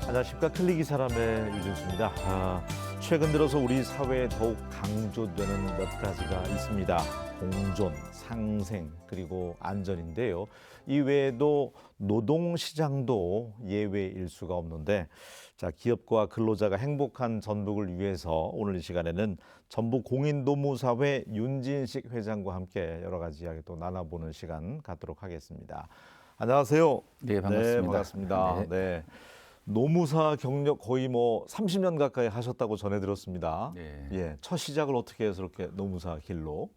안녕하십니까. 클릭이 사람의 유준수입니다. 최근 들어서 우리 사회에 더욱 강조되는 몇 가지가 있습니다. 공존, 상생, 그리고 안전인데요. 이 외에도 노동시장도 예외일 수가 없는데, 자, 기업과 근로자가 행복한 전북을 위해서 오늘 이 시간에는 전북 공인노무사회 윤진식 회장과 함께 여러 가지 이야기 또 나눠보는 시간 갖도록 하겠습니다. 안녕하세요. 네, 반갑습니다. 네, 반갑습니다. 네. 노무사 경력 거의 30년 가까이 하셨다고 전해 들었습니다. 네. 예, 첫 시작을 어떻게 해서 이렇게 노무사 길로?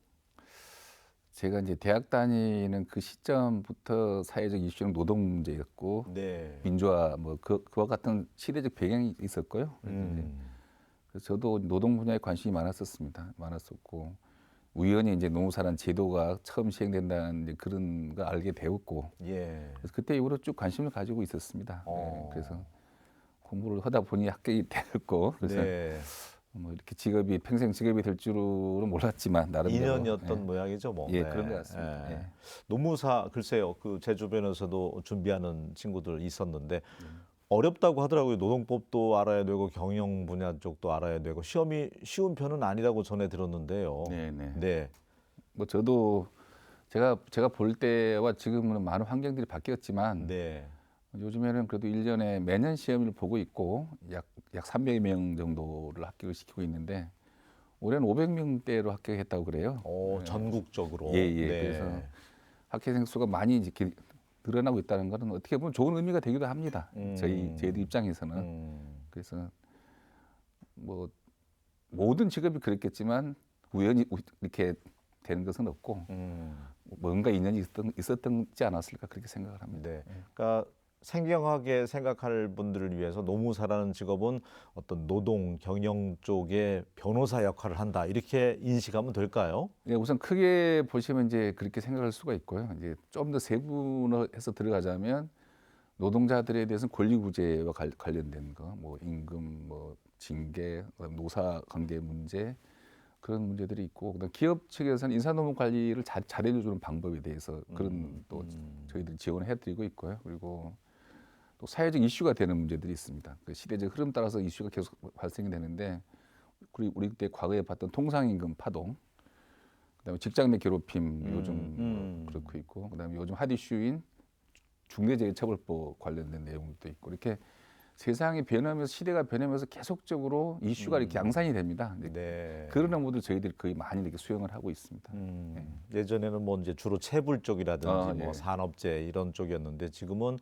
제가 이제 대학 다니는 그 시점부터 사회적 이슈는 노동 문제였고 네. 민주화 그와 같은 시대적 배경이 있었고요. 그래서 저도 노동 분야에 관심이 많았었고 우연히 이제 노무사라는 제도가 처음 시행된다는 이제 그런 걸 알게 되었고 예. 그래서 그때 이후로 쭉 관심을 가지고 있었습니다. 네, 그래서 공부를 하다 보니 합격이 되었고 그래서 네. 이렇게 직업이 평생 직업이 될 줄은 몰랐지만 나름대로 인연이었던 모양이죠, 뭐. 예, 네. 그런 것 같습니다. 예. 노무사 글쎄요, 그 제 주변에서도 준비하는 친구들 있었는데 어렵다고 하더라고요. 노동법도 알아야 되고 경영 분야 쪽도 알아야 되고 시험이 쉬운 편은 아니라고 전해 들었는데요. 네. 네. 저도 제가 볼 때와 지금은 많은 환경들이 바뀌었지만 네. 요즘에는 그래도 1년에 매년 시험을 보고 있고 약 300명 정도를 합격을 시키고 있는데 올해는 500명대로 합격했다고 그래요. 전국적으로. 예. 네. 그래서 학회생 수가 많이 이제 늘어나고 있다는 것은 어떻게 보면 좋은 의미가 되기도 합니다. 저희들 입장에서는. 그래서 모든 직업이 그랬겠지만 우연히 이렇게 되는 것은 없고 뭔가 인연이 있었지 않았을까 그렇게 생각을 합니다. 네. 그러니까 생경하게 생각할 분들을 위해서 노무사라는 직업은 어떤 노동, 경영 쪽의 변호사 역할을 한다. 이렇게 인식하면 될까요? 예, 우선 크게 보시면 이제 그렇게 생각할 수가 있고요. 이제 좀 더 세분화해서 들어가자면 노동자들에 대해서는 권리구제와 관련된 거, 임금, 징계, 노사 관계 문제 그런 문제들이 있고, 그다음 기업 측에서는 인사노무 관리를 잘해주는 방법에 대해서 그런 또 저희들이 지원을 해드리고 있고요. 그리고 또 사회적 이슈가 되는 문제들이 있습니다. 그 시대적 흐름 따라서 이슈가 계속 발생이 되는데, 우리 때 과거에 봤던 통상임금 파동, 그다음에 직장 내 괴롭힘 요즘 그렇고 있고, 그다음에 요즘 핫 이슈인 중대재해처벌법 관련된 내용도 있고 이렇게 세상이 변하면서 시대가 변하면서 계속적으로 이슈가 이렇게 양산이 됩니다. 네. 그런 업무들 저희들이 거의 많이 이렇게 수행을 하고 있습니다. 예전에는 이제 주로 체불 쪽이라든지 예. 산업재 이런 쪽이었는데 지금은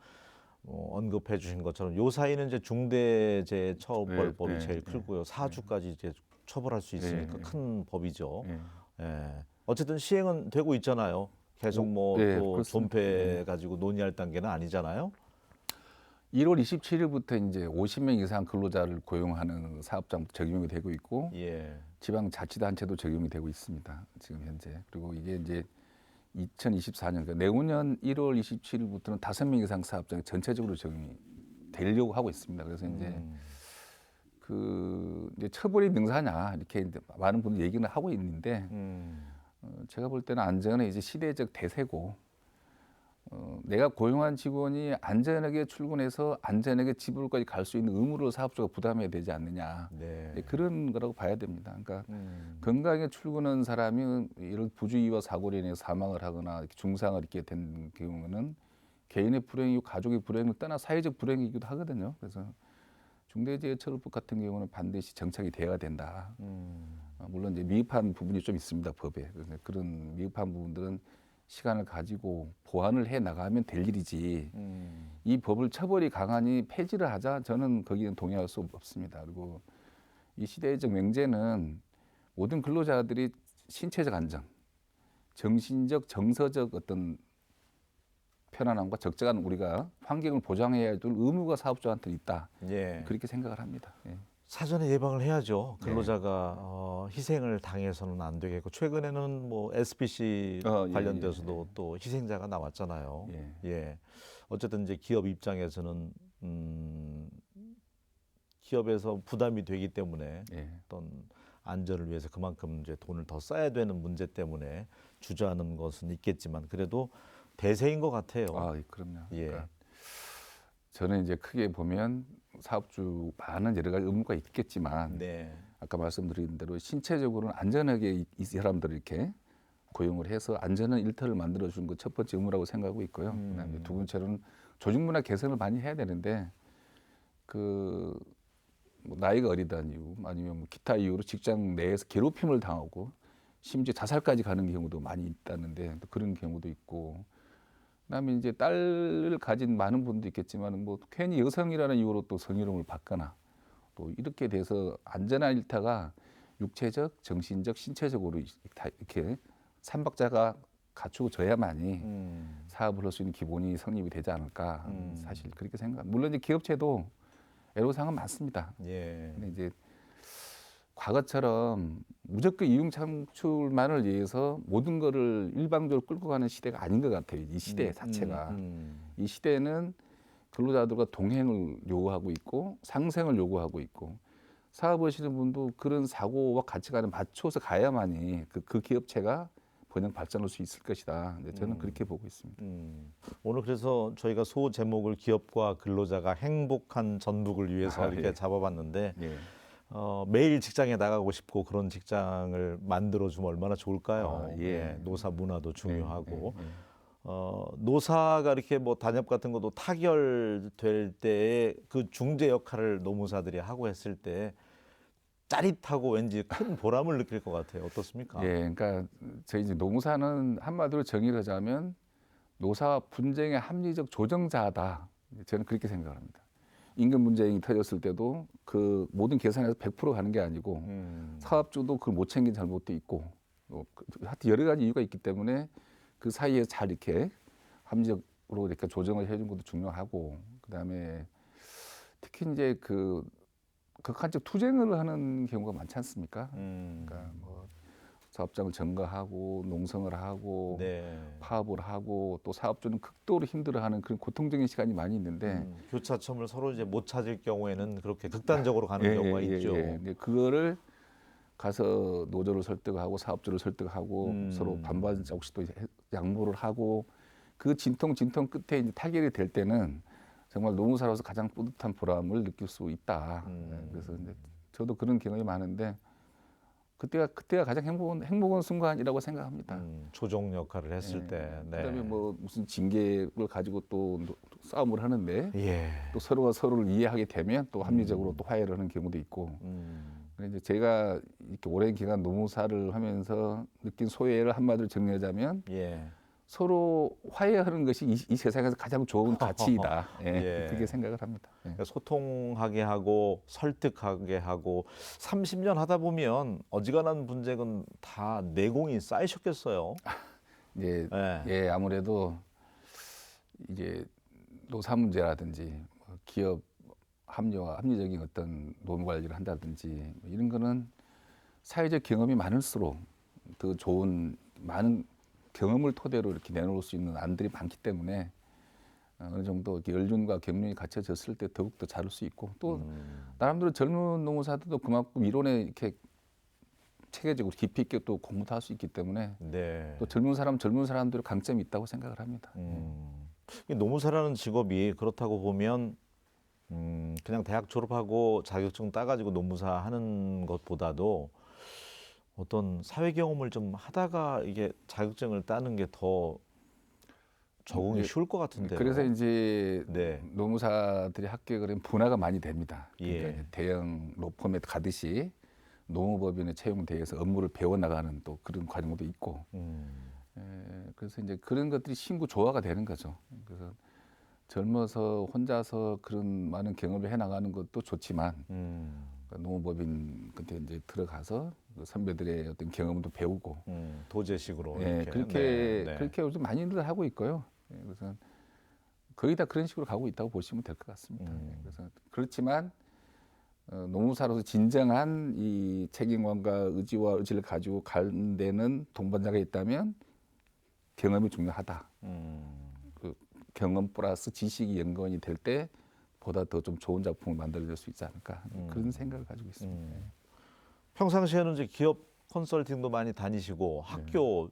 언급해 주신 것처럼 요 사이는 이제 중대재해처벌법이 네, 제일 크고요. 사주까지 이제 처벌할 수 있으니까 큰 법이죠. 예. 예. 어쨌든 시행은 되고 있잖아요. 계속 네, 또 그렇습니다. 존폐 가지고 논의할 단계는 아니잖아요. 1월 27일부터 이제 50명 이상 근로자를 고용하는 사업장부터 적용이 되고 있고 예. 지방자치단체도 적용이 되고 있습니다. 지금 현재. 그리고 이게 이제 2024년, 그러니까 내후년 1월 27일부터는 5명 이상 사업장에 전체적으로 적용이 되려고 하고 있습니다. 그래서 이제 이제 처벌이 능사냐 이렇게 이제 많은 분들이 얘기는 하고 있는데 제가 볼 때는 안전은 이제 시대적 대세고 내가 고용한 직원이 안전하게 출근해서 안전하게 집으로까지 갈 수 있는 의무를 사업주가 부담해야 되지 않느냐. 네. 그런 거라고 봐야 됩니다. 그러니까 건강하게 출근한 사람이 이런 부주의와 사고로 인해 사망을 하거나 중상을 입게 된 경우는 개인의 불행이고 가족의 불행을 떠나 사회적 불행이기도 하거든요. 그래서 중대재해처벌법 같은 경우는 반드시 정착이 돼야 된다. 물론 이제 미흡한 부분이 좀 있습니다, 법에. 그래서 그런 미흡한 부분들은 시간을 가지고 보완을 해 나가면 될 일이지 이 법을 처벌이 강하니 폐지를 하자 저는 거기는 동의할 수 없습니다. 그리고 이 시대적 명제는 모든 근로자들이 신체적 안정, 정신적, 정서적 어떤 편안함과 적절한 우리가 환경을 보장해야 할 의무가 사업주한테 있다. 예. 그렇게 생각을 합니다. 예. 사전에 예방을 해야죠. 근로자가 희생을 당해서는 안 되겠고 최근에는 SPC 관련돼서도 또 희생자가 나왔잖아요. 예. 어쨌든 이제 기업 입장에서는 기업에서 부담이 되기 때문에 어떤 안전을 위해서 그만큼 이제 돈을 더 써야 되는 문제 때문에 주저하는 것은 있겠지만 그래도 대세인 것 같아요. 그럼요. 예. 그러니까 저는 이제 크게 보면 사업주 많은 여러 가지 의무가 있겠지만 네. 아까 말씀드린 대로 신체적으로는 안전하게 이 사람들을 이렇게 고용을 해서 안전한 일터를 만들어 주는 것 첫 번째 의무라고 생각하고 있고요. 그다음에 두 번째로는 조직 문화 개선을 많이 해야 되는데 그 뭐 나이가 어리다는 이유 아니면 뭐 기타 이유로 직장 내에서 괴롭힘을 당하고 심지어 자살까지 가는 경우도 많이 있다는데 또 그런 경우도 있고 그다음에 이제 딸을 가진 많은 분도 있겠지만 뭐 괜히 여성이라는 이유로 또 성희롱을 받거나 또 이렇게 돼서 안전한 일타가 육체적, 정신적, 신체적으로 이렇게 삼박자가 갖추어져야만이 사업을 할 수 있는 기본이 성립이 되지 않을까 사실 그렇게 생각합니다. 물론 이제 기업체도 애로사항은 많습니다. 예. 근데 이제 과거처럼 무조건 이윤 창출만을 위해서 모든 거를 일방적으로 끌고 가는 시대가 아닌 것 같아요. 이 시대 자체가. 이 시대는 근로자들과 동행을 요구하고 있고 상생을 요구하고 있고 사업하시는 분도 그런 사고와 가치관에 맞춰서 가야만이 그 기업체가 번영 발전할 수 있을 것이다. 근데 저는 그렇게 보고 있습니다. 오늘 그래서 저희가 소 제목을 기업과 근로자가 행복한 전북을 위해서 이렇게 예. 잡아봤는데 예. 매일 직장에 나가고 싶고 그런 직장을 만들어주면 얼마나 좋을까요? 예. 노사 문화도 중요하고 예. 노사가 이렇게 뭐 단협 같은 것도 타결될 때에 그 중재 역할을 노무사들이 하고 했을 때 짜릿하고 왠지 큰 보람을 느낄 것 같아요. 어떻습니까? 예, 그러니까 저희 이제 노무사는 한마디로 정의를 하자면 노사와 분쟁의 합리적 조정자다. 저는 그렇게 생각합니다. 임금 분쟁이 터졌을 때도 그 모든 계산에서 100% 가는 게 아니고 사업주도 그걸 못 챙긴 잘못도 있고 하여튼 여러 가지 이유가 있기 때문에 그 사이에 잘 이렇게 합리적으로 이렇게 조정을 해준 것도 중요하고 그다음에 특히 이제 그 극한적 투쟁을 하는 경우가 많지 않습니까? 그러니까 뭐 사업장을 점거하고 농성을 하고 네. 파업을 하고 또 사업주는 극도로 힘들어하는 그런 고통적인 시간이 많이 있는데 교차점을 서로 이제 못 찾을 경우에는 그렇게 극단적으로 가는 경우가 있죠. 근데 그거를 가서 노조를 설득하고 사업주를 설득하고 서로 반반 조금씩 또 양보를 하고 그 진통 끝에 이제 타결이 될 때는 정말 노무사로서 가장 뿌듯한 보람을 느낄 수 있다. 그래서 이제 저도 그런 경험이 많은데 그때가 가장 행복한 순간이라고 생각합니다. 조정 역할을 했을 때. 네. 그다음에 뭐 무슨 징계를 가지고 또 싸움을 하는데 예. 또 서로가 서로를 이해하게 되면 또 합리적으로 또 화해를 하는 경우도 있고. 근데 이제 제가 이렇게 오랜 기간 노무사를 하면서 느낀 소외를 한마디로 정리하자면 예. 서로 화해하는 것이 이 세상에서 가장 좋은 가치이다. 예. 그렇게 생각을 합니다. 그러니까 소통하게 하고 설득하게 하고 30년 하다 보면 어지간한 분쟁은 다 내공이 쌓이셨겠어요. 이제 예. 아무래도 이제 노사 문제라든지 뭐 기업 합리적인 어떤 노무 관리를 한다든지 뭐 이런 거는 사회적 경험이 많을수록 더 좋은 많은 경험을 토대로 이렇게 내놓을 수 있는 안들이 많기 때문에 어느 정도 이렇게 연륜과 경륜이 갖춰졌을 때 더욱더 잘할 수 있고 또 나름대로 젊은 노무사들도 그만큼 이론에 이렇게 체계적으로 깊이 있게 또 공부도 할 수 있기 때문에 네. 또 젊은 사람들의 강점이 있다고 생각을 합니다. 이 노무사라는 직업이 그렇다고 보면 그냥 대학 졸업하고 자격증 따가지고 노무사 하는 것보다도 어떤 사회 경험을 좀 하다가 이게 자격증을 따는 게 더 적응이 쉬울 것 같은데요. 그래서 이제 네. 노무사들이 합격을 하면 분화가 많이 됩니다. 그러니까 예. 이제 대형 로펌에 가듯이 노무법인에 채용돼서 업무를 배워나가는 또 그런 과정도 있고 그래서 이제 그런 것들이 신구 조화가 되는 거죠. 그래서 젊어서 혼자서 그런 많은 경험을 해나가는 것도 좋지만 노무법인 그때 이제 들어가서 그 선배들의 어떤 경험도 배우고 도제식으로 예, 이렇게. 그렇게 네, 네. 그렇게 요즘 많이들 하고 있고요. 예, 그래서 거의 다 그런 식으로 가고 있다고 보시면 될 것 같습니다. 예, 그래서 그렇지만 노무사로서 진정한 이 책임감과 의지를 가지고 가는 데는 동반자가 있다면 경험이 중요하다. 그 경험 플러스 지식이 연관이 될 때 보다 더 좀 좋은 작품을 만들어낼 수 있지 않을까 그런 생각을 가지고 있습니다. 평상시에는 이제 기업 컨설팅도 많이 다니시고 학교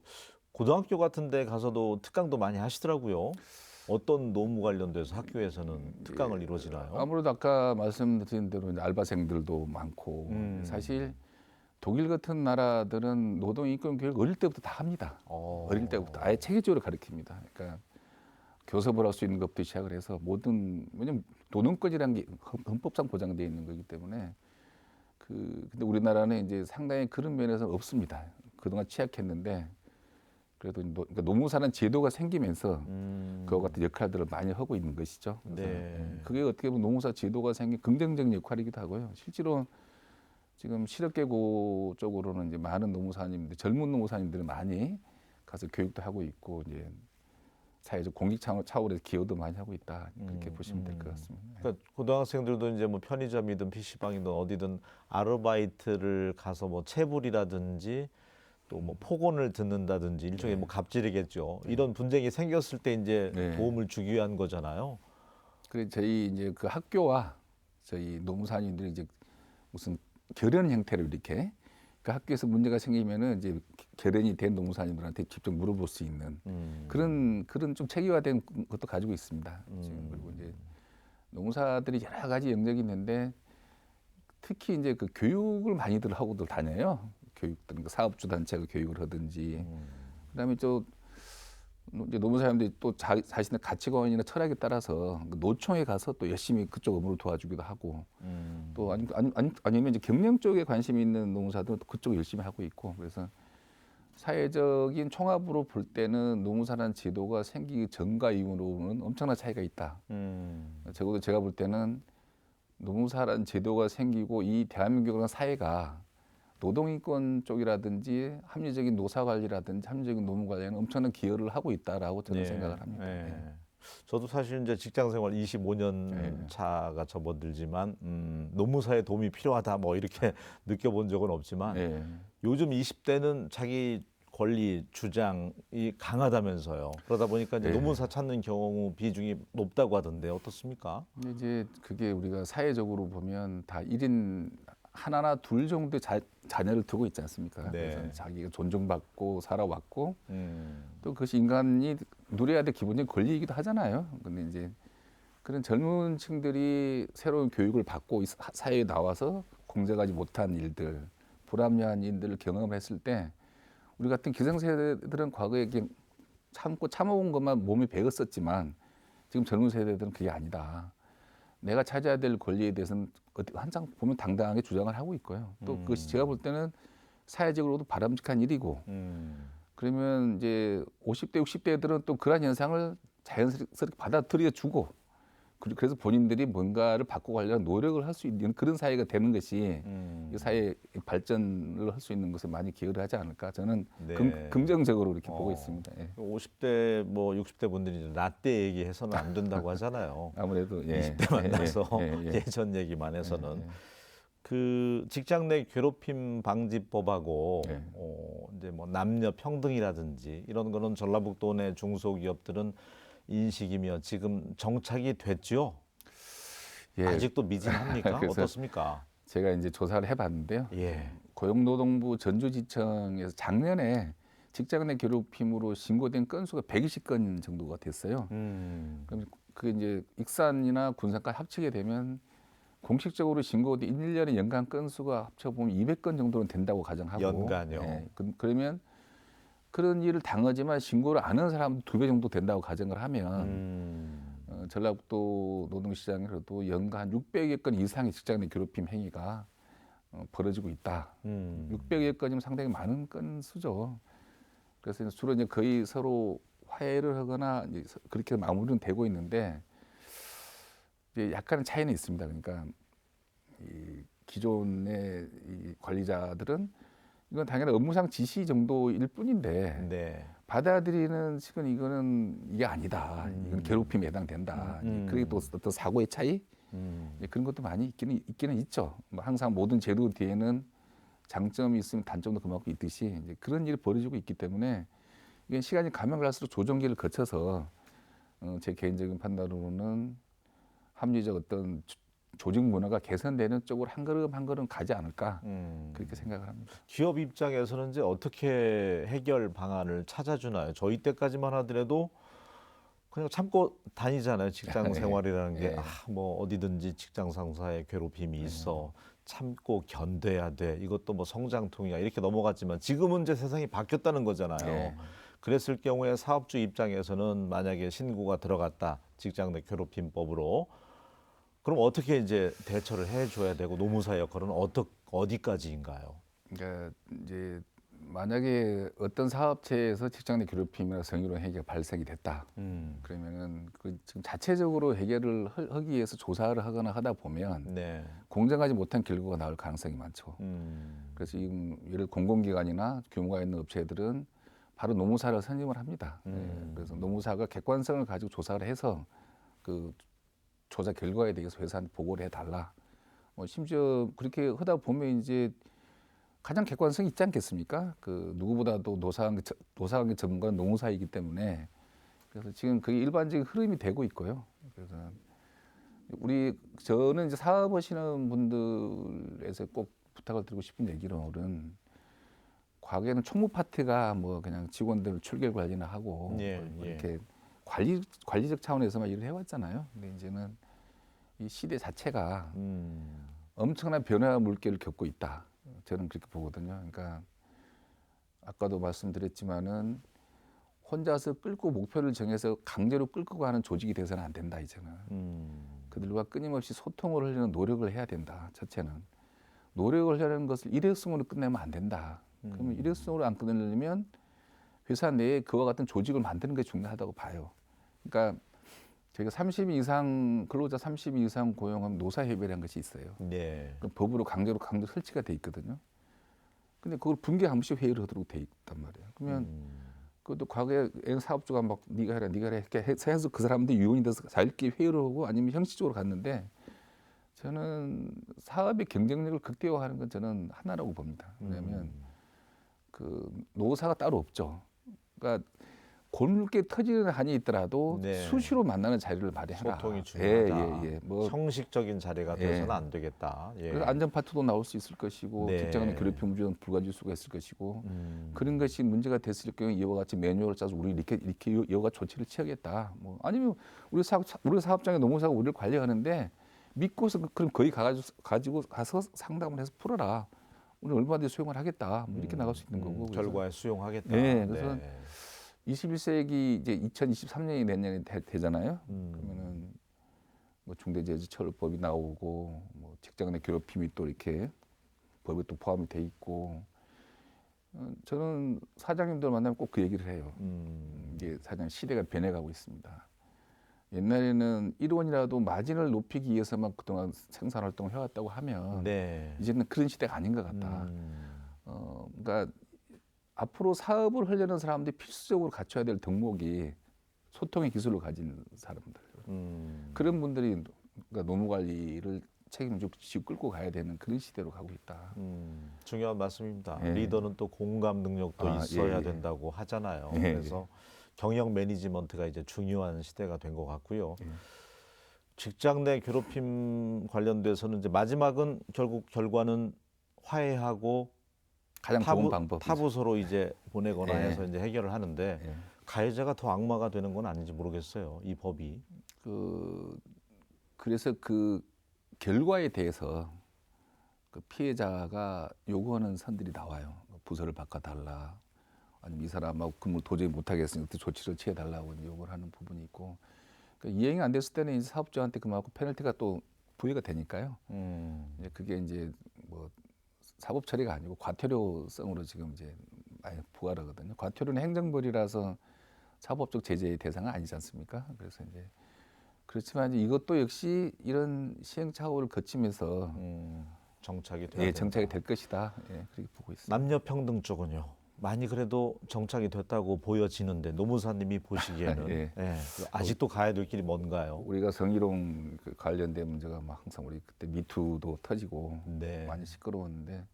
고등학교 같은 데 가서도 특강도 많이 하시더라고요. 어떤 노무 관련돼서 학교에서는 특강을 이루어지나요? 아무래도 아까 말씀드린 대로 이제 알바생들도 많고 사실 독일 같은 나라들은 노동 인권 교육 어릴 때부터 다 합니다. 어릴 때부터 아예 체계적으로 가르칩니다. 그러니까 교섭을 할 수 있는 것부터 시작을 해서 모든 왜냐면 노동권이라는 게 헌법상 보장되어 있는 거기 때문에 근데 우리나라는 이제 상당히 그런 면에서 없습니다. 그동안 취약했는데 그래도 그러니까 노무사는 제도가 생기면서 그와 같은 역할들을 많이 하고 있는 것이죠. 그래서 네. 그게 어떻게 보면 노무사 제도가 생긴 긍정적인 역할이기도 하고요. 실제로 지금 실업계고 쪽으로는 이제 많은 노무사님들, 젊은 노무사님들이 많이 가서 교육도 하고 있고 이제 사회적 공익 차원에서 기여도 많이 하고 있다 그렇게 보시면 될 것 같습니다. 그러니까 고등학생들도 이제 뭐 편의점이든 PC방이든 어디든 아르바이트를 가서 뭐 체불이라든지 또 뭐 폭언을 듣는다든지 일종의 뭐 갑질이겠죠. 이런 분쟁이 생겼을 때 이제 네. 도움을 주기 위한 거잖아요. 그래서 저희 이제 그 학교와 저희 노무사님들이 이제 무슨 결연 형태로 이렇게 그 학교에서 문제가 생기면은 이제 결연이 된 노무사님들한테 직접 물어볼 수 있는 그런 좀 체계화된 것도 가지고 있습니다. 지금 그리고 이제 노무사들이 여러 가지 영역이 있는데 특히 이제 그 교육을 많이들 하고들 다녀요. 교육들 사업주 단체가 교육을 하든지 그다음에 또 이제 노무사님들이 또 자신의 가치관이나 철학에 따라서 노총에 가서 또 열심히 그쪽 업무를 도와주기도 하고 또 아니면 이제 경영 쪽에 관심이 있는 노무사들은 또 그쪽 열심히 하고 있고 그래서 사회적인 총합으로 볼 때는 노무사라는 제도가 생기기 전과 이후로는 엄청난 차이가 있다. 적어도 제가 볼 때는 노무사라는 제도가 생기고 이 대한민국이라는 사회가 노동인권 쪽이라든지 합리적인 노사관리라든지 합리적인 노무관리에는 엄청난 기여를 하고 있다라고 저는 생각을 합니다. 네. 저도 사실 이제 직장생활 25년 차가 접어들지만 노무사의 도움이 필요하다 뭐 이렇게 느껴본 적은 없지만 요즘 20대는 자기 권리 주장이 강하다면서요. 그러다 보니까 이제 노무사 찾는 경우 비중이 높다고 하던데 어떻습니까? 근데 이제 그게 우리가 사회적으로 보면 다 1인 하나나 둘 정도의 자녀를 두고 있지 않습니까? 그래서 자기가 존중받고 살아왔고 또 그것이 인간이 누려야 될 기본적인 권리이기도 하잖아요. 근데 이제 그런 젊은 층들이 새로운 교육을 받고 사회에 나와서 공정하지 못한 일들, 불합리한 일들을 경험했을 때 우리 같은 기성세대들은 과거에 참아온 것만 몸에 배었었지만 지금 젊은 세대들은 그게 아니다. 내가 찾아야 될 권리에 대해서는 항상 보면 당당하게 주장을 하고 있고요. 또 그것이 제가 볼 때는 사회적으로도 바람직한 일이고 그러면 이제 50대, 60대들은 또 그러한 현상을 자연스럽게 받아들여 주고 그래서 본인들이 뭔가를 바꿔가려는 노력을 할 수 있는 그런 사회가 되는 것이 이 사회 발전을 할 수 있는 것에 많이 기여를 하지 않을까 저는 긍정적으로 이렇게 보고 있습니다. 50대 뭐 60대 분들이 라떼 얘기해서는 안 된다고 하잖아요. 아무래도 20대 만나서 예전 얘기만 해서는 그 직장 내 괴롭힘 방지법하고 이제 뭐 남녀 평등이라든지 이런 거는 전라북도 내 중소기업들은 인식이며 지금 정착이 됐죠. 아직도 미진합니까? 어떻습니까? 제가 이제 조사를 해봤는데요. 고용노동부 전주지청에서 작년에 직장 내 괴롭힘으로 신고된 건수가 120건 정도가 됐어요. 그럼 그게 이제 익산이나 군산까지 합치게 되면 공식적으로 신고된 1년에 연간 건수가 합쳐보면 200건 정도는 된다고 가정하고 연간요. 그러면 그런 일을 당하지만 신고를 안 하는 사람도 2배 정도 된다고 가정을 하면 전라북도 노동시장에서도 연간 600여 건 이상의 직장 내 괴롭힘 행위가 벌어지고 있다. 600여 건이면 상당히 많은 건수죠. 그래서 주로 이제 거의 서로 화해를 하거나 이제 그렇게 마무리는 되고 있는데 이제 약간의 차이는 있습니다. 그러니까 이 기존의 이 관리자들은 이건 당연히 업무상 지시 정도일 뿐인데 받아들이는 식은 이거는 이게 아니다. 이건 괴롭힘에 해당된다. 그리고 또 어떤 사고의 차이 그런 것도 많이 있기는 있죠. 뭐 항상 모든 제도 뒤에는 장점이 있으면 단점도 그만큼 있듯이 이제 그런 일이 벌어지고 있기 때문에 이게 시간이 가면 갈수록 조정기를 거쳐서 제 개인적인 판단으로는 합리적 어떤 조직 문화가 개선되는 쪽으로 한 걸음 한 걸음 가지 않을까 그렇게 생각을 합니다. 기업 입장에서는 이제 어떻게 해결 방안을 찾아주나요? 저희 때까지만 하더라도 그냥 참고 다니잖아요. 직장 생활이라는 게 예. 뭐 어디든지 직장 상사의 괴롭힘이 있어. 참고 견뎌야 돼. 이것도 뭐 성장통이야. 이렇게 넘어갔지만 지금은 이제 세상이 바뀌었다는 거잖아요. 예. 그랬을 경우에 사업주 입장에서는 만약에 신고가 들어갔다. 직장 내 괴롭힘법으로. 그럼 어떻게 이제 대처를 해줘야 되고 노무사의 역할은 어디까지인가요? 그러니까 이제 만약에 어떤 사업체에서 직장 내 괴롭힘이나 성희롱 행위가 발생이 됐다. 그러면은 그 지금 자체적으로 해결을 하기 위해서 조사를 하거나 하다 보면 네. 공정하지 못한 결과가 나올 가능성이 많죠. 그래서 지금 예를 공공기관이나 규모가 있는 업체들은 바로 노무사를 선임을 합니다. 그래서 노무사가 객관성을 가지고 조사를 해서 그 조사 결과에 대해서 회사한테 보고를 해달라. 뭐 심지어 그렇게 하다 보면 이제 가장 객관성이 있지 않겠습니까? 그 누구보다도 노사관계 전문가는 노무사이기 때문에 그래서 지금 그게 일반적인 흐름이 되고 있고요. 그래서 저는 이제 사업하시는 분들에서 꼭 부탁을 드리고 싶은 얘기로는 과거에는 총무 파트가 뭐 그냥 직원들 출결 관리나 하고 예, 뭐 예. 이렇게 관리적 차원에서만 일을 해왔잖아요. 근데 이제는 이 시대 자체가 엄청난 변화 물결을 겪고 있다. 저는 그렇게 보거든요. 그러니까 아까도 말씀드렸지만은 혼자서 끌고 목표를 정해서 강제로 끌고 가는 조직이 돼서는 안 된다. 이제는 그들과 끊임없이 소통을 하려는 노력을 해야 된다. 첫째는 노력을 하려는 것을 일회성으로 끝내면 안 된다. 그러면 일회성으로 안 끝내려면 회사 내에 그와 같은 조직을 만드는 게 중요하다고 봐요. 그러니까 저희가 30인 이상 근로자 30인 이상 고용하면 노사협의라는 것이 있어요. 네. 그 법으로 강제로 설치가 돼 있거든요. 근데 그걸 분기에 한 번씩 회의를 하도록 돼 있단 말이에요. 그러면 그것도 과거에 사업주가 막 네가 해라 이렇게 해서 그 사람들이 유언이 돼서 자기끼리 회의를 하고 아니면 형식적으로 갔는데 저는 사업의 경쟁력을 극대화하는 건 저는 하나라고 봅니다. 왜냐하면 그 노사가 따로 없죠. 그러니까 골게 터지는 한이 있더라도 네. 수시로 만나는 자리를 마련해라. 소통이 중요하다. 뭐 형식적인 자리가 돼서는 안 되겠다. 예. 그래서 안전 파트도 나올 수 있을 것이고 네. 직장 내 괴롭힘 문제는 불가질 수가 있을 것이고 그런 것이 문제가 됐을 경우 이와 같이 매뉴얼을 짜서 우리 이렇게 이와 조치를 취하겠다. 뭐 아니면 우리 사업장의 노무사가 우리를 관리하는데 믿고서 그럼 거기 가지고 가서 상담을 해서 풀어라. 우리 얼마든지 수용을 하겠다. 뭐 이렇게 나갈 수 있는 거고. 그래서 결과에 수용하겠다. 네, 그래서 21세기 이제 2023년이 내년에 되잖아요. 음. 그러면은 뭐 중대재해처벌법이 나오고 뭐 직장 내 괴롭힘이 또 이렇게 법에 또 포함이 돼 있고 저는 사장님들 만나면 꼭 그 얘기를 해요. 이게 사장 시대가 변해가고 있습니다. 옛날에는 1원이라도 마진을 높이기 위해서만 그동안 생산 활동을 해왔다고 하면 네. 이제는 그런 시대가 아닌 것 같다. 그러니까 앞으로 사업을 하려는 사람들이 필수적으로 갖춰야 될 덕목이 소통의 기술을 가진 사람들. 그런 분들이 그러니까 노무 관리를 책임지고 끌고 가야 되는 그런 시대로 가고 있다. 중요한 말씀입니다. 예. 리더는 또 공감 능력도 있어야 예. 된다고 하잖아요. 예. 그래서 경영 매니지먼트가 이제 중요한 시대가 된 것 같고요. 직장 내 괴롭힘 관련돼서는 이제 마지막은 결국 결과는 화해하고 가장 좋은 방법. 타부서로 이제 보내거나 예. 해서 이제 해결을 하는데 예. 가해자가 더 악마가 되는 건 아닌지 모르겠어요. 이 법이. 그래서 그 결과에 대해서 그 피해자가 요구하는 선들이 나와요. 부서를 바꿔달라. 아니면 이 사람하고 근무를 도저히 못하겠으니까 조치를 취해달라고 요구를 하는 부분이 있고 그러니까 이행이 안 됐을 때는 이제 사업주한테 그만큼 페널티가 또 부여가 되니까요. 이제 그게 이제 뭐 사법 처리가 아니고 과태료성으로 지금 이제 많이 부과를 하거든요. 과태료는 행정벌이라서 사법적 제재의 대상은 아니지 않습니까? 그래서 이제 그렇지만 이제 이것도 역시 이런 시행착오를 거치면서 정착이 돼야 정착이 될 것이다. 그렇게 보고 있습니다. 남녀 평등 쪽은요. 많이 그래도 정착이 됐다고 보여지는데 노무사님이 보시기에는 예. 아직도 가야 될 길이 뭔가요? 우리가 성희롱 관련된 문제가 막 항상 우리 그때 미투도 터지고 네. 많이 시끄러웠는데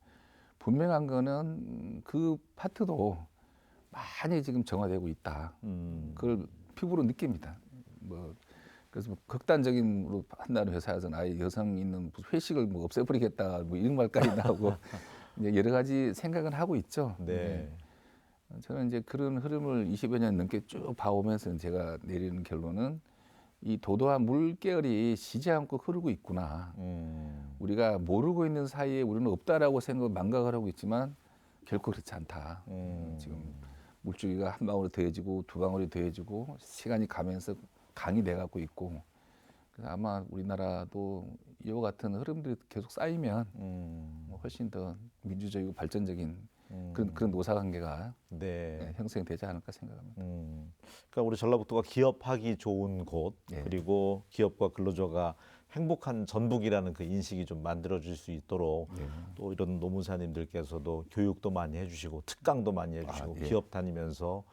분명한 거는 그 파트도 많이 지금 정화되고 있다. 그걸 피부로 느낍니다. 뭐 그래서 뭐 극단적인으로 한다는 회사에서는 아예 여성 있는 회식을 뭐 없애버리겠다 뭐 이런 말까지 나오고 이제 여러 가지 생각은 하고 있죠. 네. 저는 이제 그런 흐름을 20여 년 넘게 쭉 봐오면서 제가 내리는 결론은 이 도도한 물결이 쉬지 않고 흐르고 있구나. 우리가 모르고 있는 사이에 우리는 없다라고 망각을 하고 있지만 결코 그렇지 않다. 지금 물줄기가 한 방울이 더해지고 두 방울이 더해지고 시간이 가면서 강이 돼가고 있고, 그래서 아마 우리나라도 이와 같은 흐름들이 계속 쌓이면 뭐 훨씬 더 민주적이고 발전적인 그런 노사관계가 네. 형성되지 않을까 생각합니다. 그러니까 우리 전라북도가 기업하기 좋은 곳, 예. 그리고 기업과 근로자가 행복한 전북이라는 그 인식이 좀 만들어질 수 있도록 예. 또 이런 노무사님들께서도 교육도 많이 해주시고 특강도 많이 해주시고 예. 기업 다니면서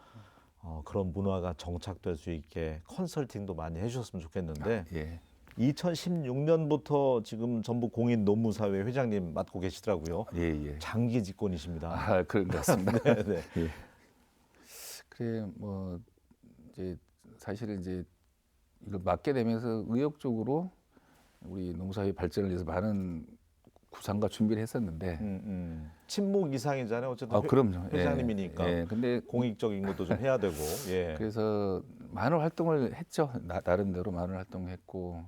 그런 문화가 정착될 수 있게 컨설팅도 많이 해주셨으면 좋겠는데 예. 2016년부터 지금 전북 공인 노무사회 회장님 맡고 계시더라고요. 예. 장기 집권이십니다. 아, 그런 것 같습니다. 네, 네. 예. 그래 뭐 이제 사실은 이제 이걸 맡게 되면서 의욕적으로 우리 농사의 발전을 위해서 많은 구상과 준비를 했었는데, 친목 이상이잖아요. 어쨌든 그럼요. 회장님이니까 예. 근데 공익적인 것도 좀 해야 되고. 예. 그래서 많은 활동을 했죠. 나름대로 많은 활동을 했고,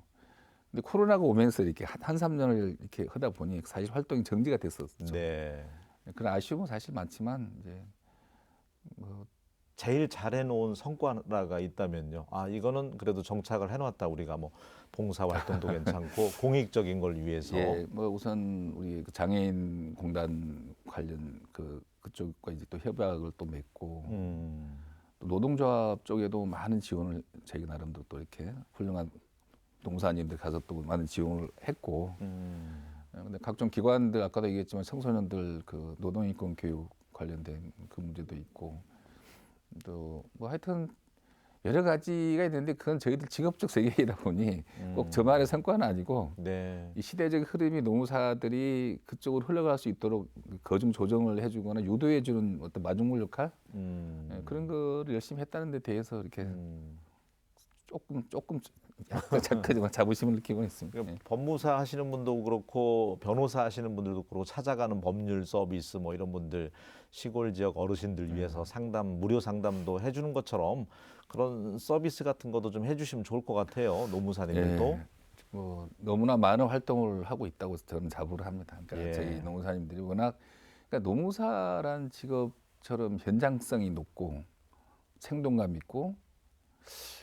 근데 코로나가 오면서 이렇게 한 3년을 이렇게 하다 보니 사실 활동이 정지가 됐었죠. 네. 그런 아쉬움은 사실 많지만 이제 뭐 제일 잘해놓은 성과가 있다면요. 아, 이거는 그래도 정착을 해놨다. 우리가 뭐 봉사 활동도 괜찮고 공익적인 걸 위해서. 예, 뭐 우선 우리 그 장애인 공단 관련 그쪽과 이제 또 협약을 또 맺고, 또 노동조합 쪽에도 많은 지원을 저희 나름대로 또 이렇게 훌륭한 농사님들 가서 또 많은 지원을 했고, 근데 각종 기관들 아까도 얘기했지만 청소년들 그 노동인권 교육 관련된 그 문제도 있고, 또 뭐 하여튼 여러 가지가 있는데 그건 저희들 직업적 세계이다 보니 꼭 저만의 성과는 아니고, 네. 이 시대적 흐름이 노무사들이 그쪽으로 흘러갈 수 있도록 거중 조정을 해주거나 유도해주는 어떤 마중물 역할, 그런 거를 열심히 했다는 데 대해서 이렇게 조금 약간 자부심을 느끼고 있습니다. 그러니까 법무사 하시는 분도 그렇고 변호사 하시는 분들도 그렇고 찾아가는 법률 서비스 뭐 이런 분들 시골 지역 어르신들 위해서 상담 무료 상담도 해주는 것처럼 그런 서비스 같은 것도 좀 해주시면 좋을 것 같아요. 노무사님들도. 예. 뭐 너무나 많은 활동을 하고 있다고 저는 자부를 합니다. 그러니까 예. 저희 노무사님들이 워낙, 그러니까 노무사란 직업처럼 현장성이 높고 생동감 있고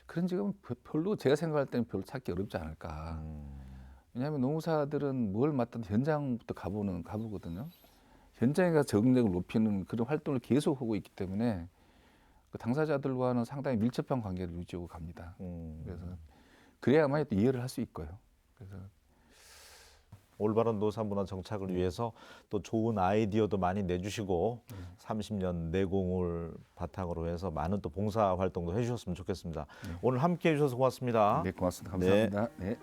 그런 직업은 별로 제가 생각할 때는 별로 찾기 어렵지 않을까. 왜냐하면 노무사들은 뭘 맡든 현장부터 가보거든요. 현장에 가서 적응력을 높이는 그런 활동을 계속 하고 있기 때문에 그 당사자들과는 상당히 밀접한 관계를 유지하고 갑니다. 그래서 그래야만 또 이해를 할 수 있고요. 그래서 올바른 노사 문화 정착을 위해서 또 좋은 아이디어도 많이 내주시고 30년 내공을 바탕으로 해서 많은 또 봉사 활동도 해주셨으면 좋겠습니다. 오늘 함께해 주셔서 고맙습니다. 네, 고맙습니다. 감사합니다. 네.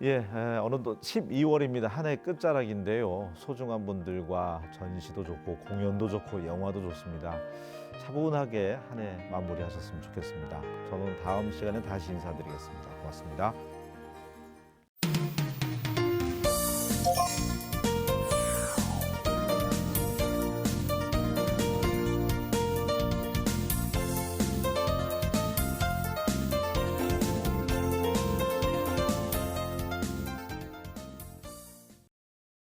예, 어느덧 12월입니다. 한 해 끝자락인데요. 소중한 분들과 전시도 좋고 공연도 좋고 영화도 좋습니다. 차분하게 한 해 마무리하셨으면 좋겠습니다. 저는 다음 시간에 다시 인사드리겠습니다. 고맙습니다.